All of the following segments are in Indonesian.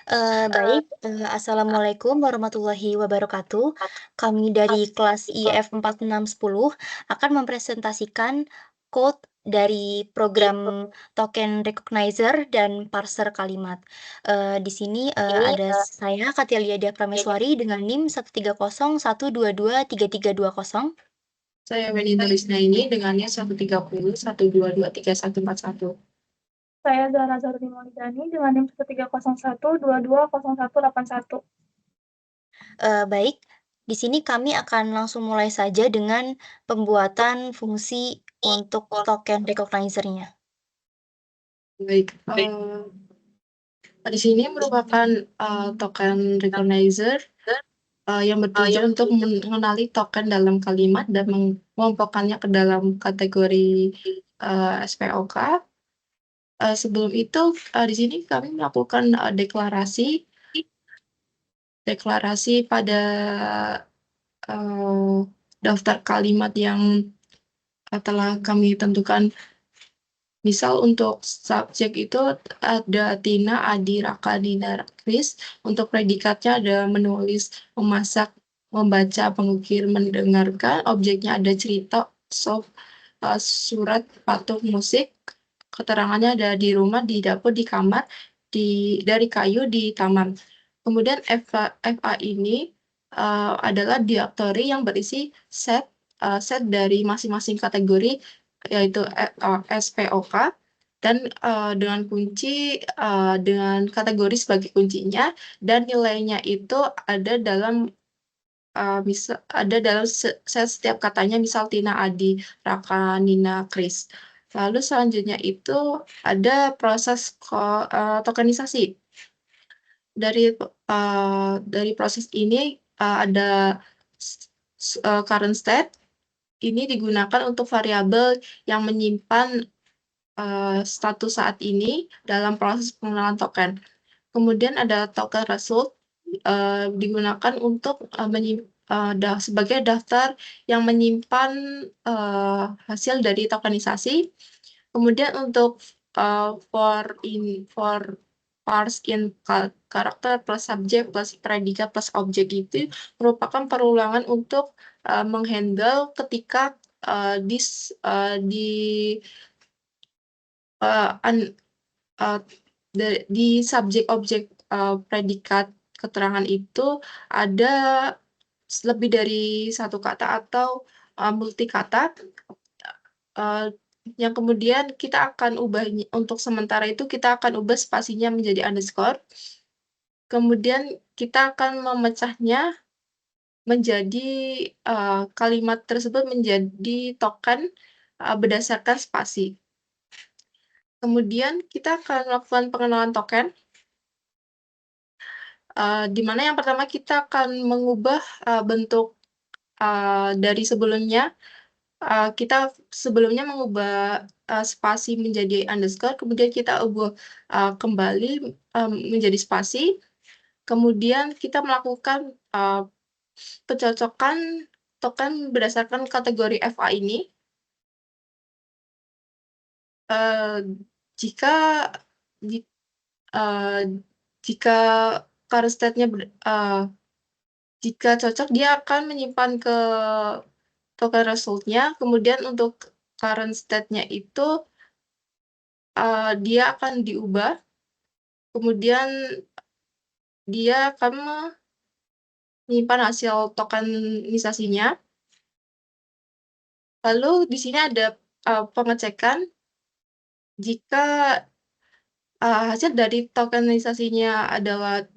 Assalamualaikum warahmatullahi wabarakatuh. Kami dari kelas IF 4610 akan mempresentasikan code dari program token recognizer dan parser kalimat. Di sini ada saya Katilia Dia Prameswari dengan NIM 13012233320. Saya Benita Lisnaini dengannya 130 122 31141. Saya Zahra Zarudin Maulidani dengan NIM 130120181. Baik, di sini kami akan langsung mulai saja dengan pembuatan fungsi untuk token recognizer-nya. Baik, di sini merupakan token recognizer yang bertujuan untuk mengenali token dalam kalimat dan mengelompokkannya ke dalam kategori SPOK. Sebelum itu, di sini kami melakukan deklarasi pada daftar kalimat yang telah kami tentukan. Misal untuk subjek itu ada Tina, Adi, Raka, Dina, Kris. Untuk predikatnya ada menulis, memasak, membaca, mengukir, mendengarkan. Objeknya ada cerita, surat, patung, musik. Keterangannya ada di rumah, di dapur, di kamar, dari kayu, di taman. Kemudian FA ini adalah directory yang berisi set dari masing-masing kategori, yaitu SPOK, dan dengan kunci dengan kategori sebagai kuncinya, dan nilainya itu ada dalam set setiap katanya, misal Tina, Adi, Raka, Nina, Kris. Lalu selanjutnya itu ada proses tokenisasi. Dari proses ini ada current state. Ini digunakan untuk variabel yang menyimpan status saat ini dalam proses pengenalan token. Kemudian ada token result, digunakan untuk sebagai daftar yang menyimpan hasil dari tokenisasi. Kemudian untuk for parse in karakter plus subjek plus predikat plus objek itu merupakan perulangan untuk menghandle ketika di subjek objek predikat keterangan itu ada lebih dari satu kata atau multi kata, yang kemudian kita akan ubah, untuk sementara itu kita akan ubah spasinya menjadi underscore. Kemudian kita akan memecahnya menjadi kalimat tersebut menjadi token berdasarkan spasi. Kemudian kita akan melakukan pengenalan token, di mana yang pertama kita akan mengubah bentuk dari sebelumnya. Kita sebelumnya mengubah spasi menjadi underscore, kemudian kita ubah kembali menjadi spasi. Kemudian kita melakukan pencocokan token berdasarkan kategori FA ini. Jika current state-nya jika cocok, dia akan menyimpan ke token result-nya. Kemudian untuk current state-nya itu dia akan diubah. Kemudian dia akan menyimpan hasil tokenisasinya. Lalu di sini ada pengecekan jika hasil dari tokenisasinya adalah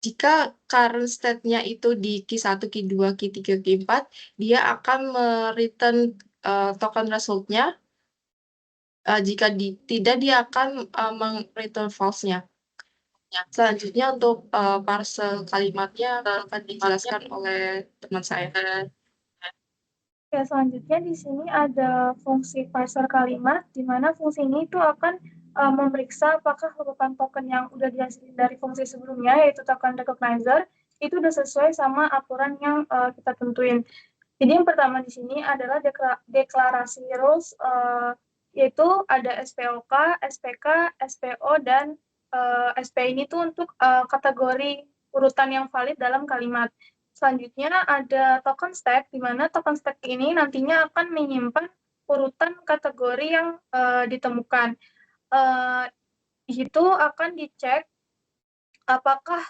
jika current state-nya itu di Q1, Q2, Q3, Q4, dia akan return token result-nya. Jika tidak, dia akan return false-nya. Selanjutnya untuk parse kalimatnya akan dijelaskan oleh teman saya. Oke, selanjutnya di sini ada fungsi parser kalimat, di mana fungsi ini itu akan memeriksa apakah urutan token yang udah dihasilkan dari fungsi sebelumnya, yaitu token recognizer, itu udah sesuai sama aturan yang kita tentuin. Jadi yang pertama di sini adalah deklarasi rules, yaitu ada SPOK, SPK, SPO, dan SP ini tuh untuk kategori urutan yang valid dalam kalimat. Selanjutnya ada token stack, di mana token stack ini nantinya akan menyimpan urutan kategori yang ditemukan. Di situ akan dicek apakah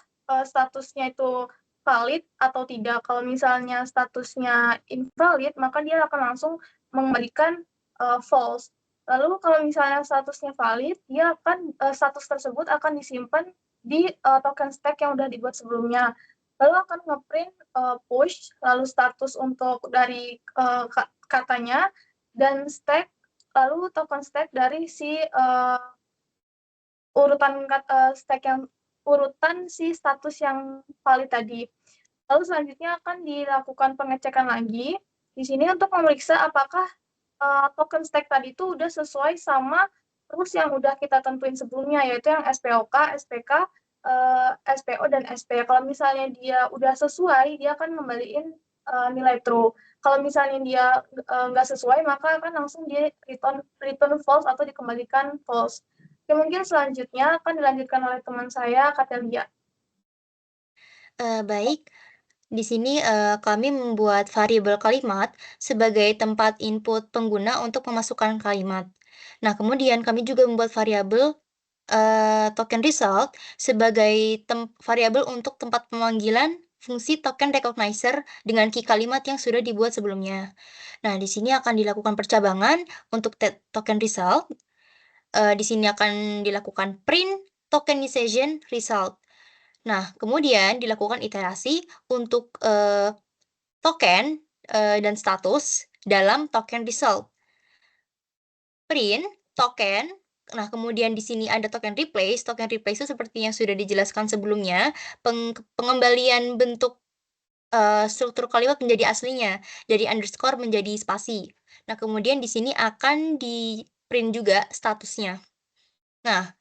statusnya itu valid atau tidak. Kalau misalnya statusnya invalid, maka dia akan langsung mengembalikan false. Lalu kalau misalnya statusnya valid, dia akan status tersebut akan disimpan di token stack yang udah dibuat sebelumnya. Lalu akan ngeprint push, lalu status untuk dari katanya, dan stack, lalu token stack dari si urutan si status yang valid tadi. Lalu selanjutnya akan dilakukan pengecekan lagi di sini untuk memeriksa apakah token stack tadi itu udah sesuai sama rules yang udah kita tentuin sebelumnya, yaitu yang SPOK, SPK, SPO, dan SP. Kalau misalnya dia udah sesuai, dia akan ngembaliin nilai true. Kalau misalnya dia nggak sesuai, maka akan langsung di return false atau dikembalikan false. Oke, mungkin selanjutnya akan dilanjutkan oleh teman saya, Katelia. Baik, di sini kami membuat variabel kalimat sebagai tempat input pengguna untuk memasukkan kalimat. Nah, kemudian kami juga membuat variabel token result sebagai variabel untuk tempat pemanggilan fungsi token recognizer dengan key kalimat yang sudah dibuat sebelumnya. Nah, di sini akan dilakukan percabangan untuk token result. Di sini akan dilakukan print tokenization result. Nah, kemudian dilakukan iterasi untuk token dan status dalam token result. Print token. Nah, kemudian di sini ada token replace. Token replace itu seperti yang sudah dijelaskan sebelumnya, pengembalian bentuk struktur kalimat menjadi aslinya, dari underscore menjadi spasi. Nah, kemudian di sini akan di print juga statusnya. Nah,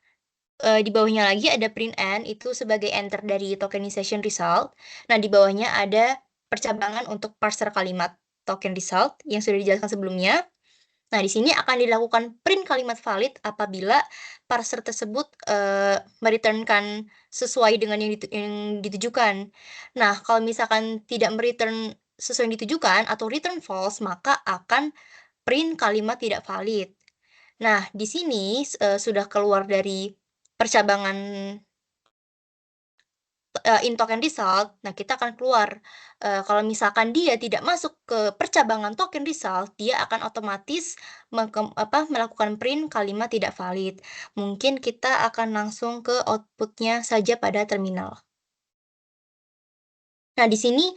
di bawahnya lagi ada print n, itu sebagai enter dari tokenization result. Nah, di bawahnya ada percabangan untuk parser kalimat token result yang sudah dijelaskan sebelumnya. Nah, di sini akan dilakukan print kalimat valid apabila parser tersebut mereturnkan sesuai dengan yang ditujukan. Nah, kalau misalkan tidak mereturn sesuai yang ditujukan atau return false, maka akan print kalimat tidak valid. Nah, di sini sudah keluar dari percabangan in token result, nah kita akan keluar. Kalau misalkan dia tidak masuk ke percabangan token result, dia akan otomatis melakukan print kalimat tidak valid. Mungkin kita akan langsung ke outputnya saja pada terminal. Nah, di sini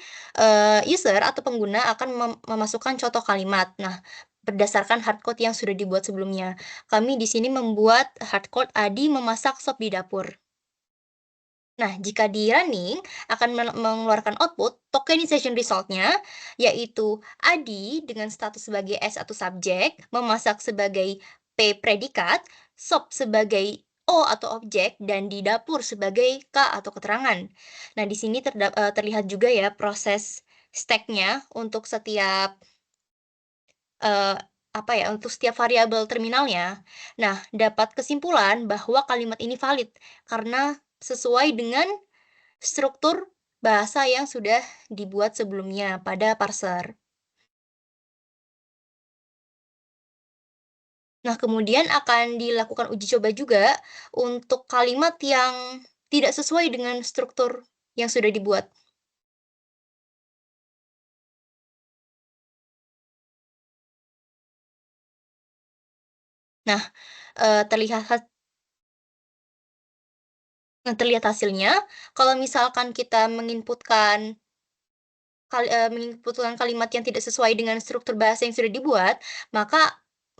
user atau pengguna akan memasukkan contoh kalimat. Nah, berdasarkan hardcode yang sudah dibuat sebelumnya. Kami di sini membuat hardcode Adi memasak sop di dapur. Nah, jika di running, akan mengeluarkan output tokenization result-nya, yaitu Adi dengan status sebagai S atau subjek, memasak sebagai P predikat, sop sebagai O atau objek, dan di dapur sebagai K atau keterangan. Nah, di sini terlihat juga ya proses stack-nya untuk setiap untuk setiap variabel terminalnya. Nah, dapat kesimpulan bahwa kalimat ini valid karena sesuai dengan struktur bahasa yang sudah dibuat sebelumnya pada parser. Nah, kemudian akan dilakukan uji coba juga untuk kalimat yang tidak sesuai dengan struktur yang sudah dibuat. Nah, terlihat hasilnya, kalau misalkan kita menginputkan kalimat yang tidak sesuai dengan struktur bahasa yang sudah dibuat, maka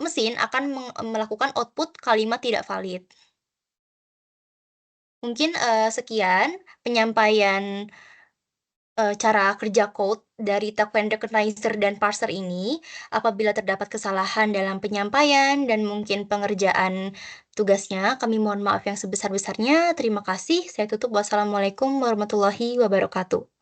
mesin akan melakukan output kalimat tidak valid. Mungkin sekian penyampaian cara kerja code dari token recognizer dan parser ini. Apabila terdapat kesalahan dalam penyampaian dan mungkin pengerjaan tugasnya, kami mohon maaf yang sebesar-besarnya. Terima kasih. Saya tutup. Wassalamualaikum warahmatullahi wabarakatuh.